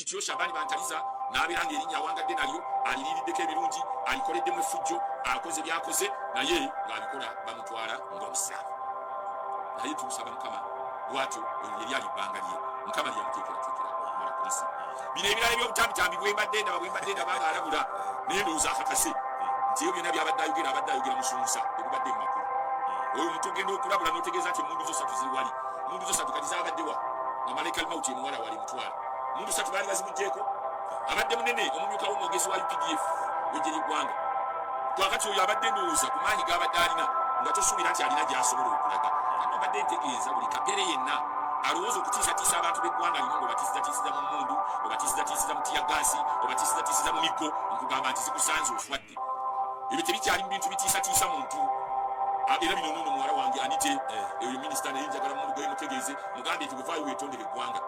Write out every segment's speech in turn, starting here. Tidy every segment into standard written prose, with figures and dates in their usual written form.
kityo Shabani bantaliza n'aberanga erinnya awangadde nalyo aliriiriddeko ebirungi alikoleddemu effujjo akoze byakoze naye ng'abikola bamutwala ng'omusaamu naye tumusaba Mukama bw'atyo yeri ali bbanga lye Mukama lyeyamuteekerateekera okumala ku nsi bino ebirala ebyobutambitambi bwembadde ndaba nga alabula naye ndowooza akakase nti ebyo byonna byabadde ayogera musunsa ebibadde mu makulu oyo omuntu ogenda okulabula n'otegeeza nti emundu zosatu ziri wali emundu zosatu kati zaabaddewa nga malayika almauti emuwala wali mutwala emundu zosatu baali bazimugjeeko abadde munene omumyuka w'omwogezi wa UPDF wejje ly'eggwanga twakati oyo abadde ndowooza ku maanyi g'abadde alina nga tosuubira nti alina gy'asobola okulaga kati obadde ntegeeza buli kapere yenna alowooza okutiisatiisa abantu b'eggwanga lino ng'obatiisatiisiza mu mmundu obatiisatiisiza mu tiyagaasi obatiisatiisiza mu miggo nkugamba nti zikusanze oswadde ebyo tebikyali mu bintu bitiisatiisa muntu era bino noono muwala wange anite eyo minisita naye njagala mumugoye mutegeeze mugambe nti bwevaayo weetondera eggwanga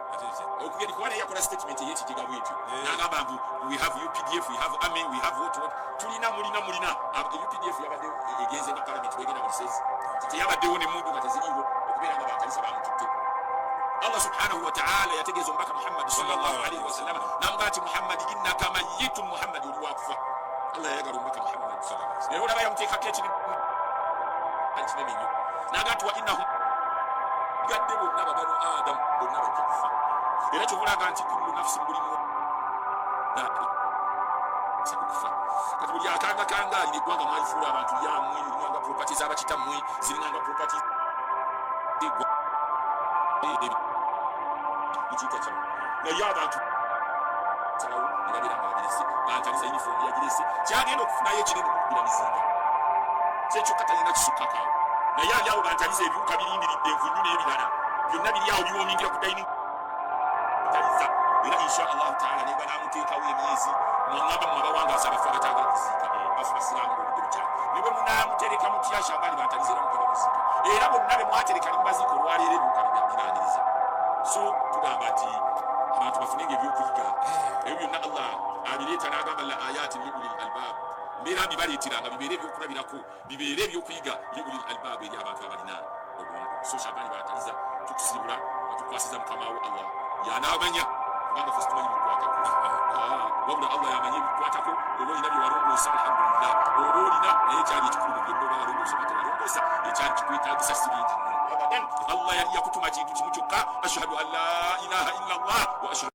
okugenda kuba naye yakola statement ey'ekigega bwetyo n'agamba mbu we have UPDF we have army we have what tulina mulina UPDF yabadde egenze nga parliament wegenda bulisezi teyabaddewo n'emmundu nga teziriiwo okubeera nga bakalisa bamututte Allah subhanahu wa ta'ala yategeeza omubaka Muhammad sallallahu alaihi wasallam n'amugamba nti Muhammad innaka mayyitun Muhammad oli wakufa Allah yayagala omubaka Muhammad sallallahu alaihi wasallam naye olaba yamuteekako kinene nnyo n'agamba nti wa innahum gadde bonna babanu Adamu bonna bajja kufa era kyobulaga nti kullu nafsin bulimu kufa kati buli akangakangalira eggwanga mwalifuula abantu lyamwe liringanga propati z'abakitammwe ziringanga propati ekiyita kyamu naye abantu salawo nebabeera nga bagirese bantaliza yunifoomu yagirese kyagenda okufunayo ekinene mukubira mizinga kyekyokka talina kisukkakaawo naye ali awo bantaliza ebiwuka birindiridde envunyu n'ebirala byonna biri awo biwoomingira ku dayini taliza era insha allahu taala ne banaamuteekawo emyezi mwangamba mu abawangaza abafu abatagala kuziika bafu basiraamu ng'obudde bukyali ne bwe munaamutereka mutya Shabani bantaliza era mugenda kuziika era bonna be mwatereka ne mubaziika olwaleero ebiwuka biraaniriza so tugamba nti abantu bafunenga ebyokuyiga ebyo byonna Allah abireeta n'agamba la ayatin li ulil albab mbeera mbibaleeteranga bibeere ebyokulabirako bibeere ebyokuyiga li ulil albab eri abantu abalina obwongo so Shabani bantaliza tukusibula nga tukwasiza mukamawo Allah yanaamanya kubanga ffe situmanyi bikwatako wabula Allah yamanya ebikwatako oba olina byewalongoosa alhamdulillah oba olina naye ekyali ekikulu mu byonna oba walongoosa oba tewalongoosa ekyali kikwetaagisa si bingi nnyo abadan Allah yali yakutuma kintu kimu kyokka ashhadu an la ilaha illa Allah wa ashhadu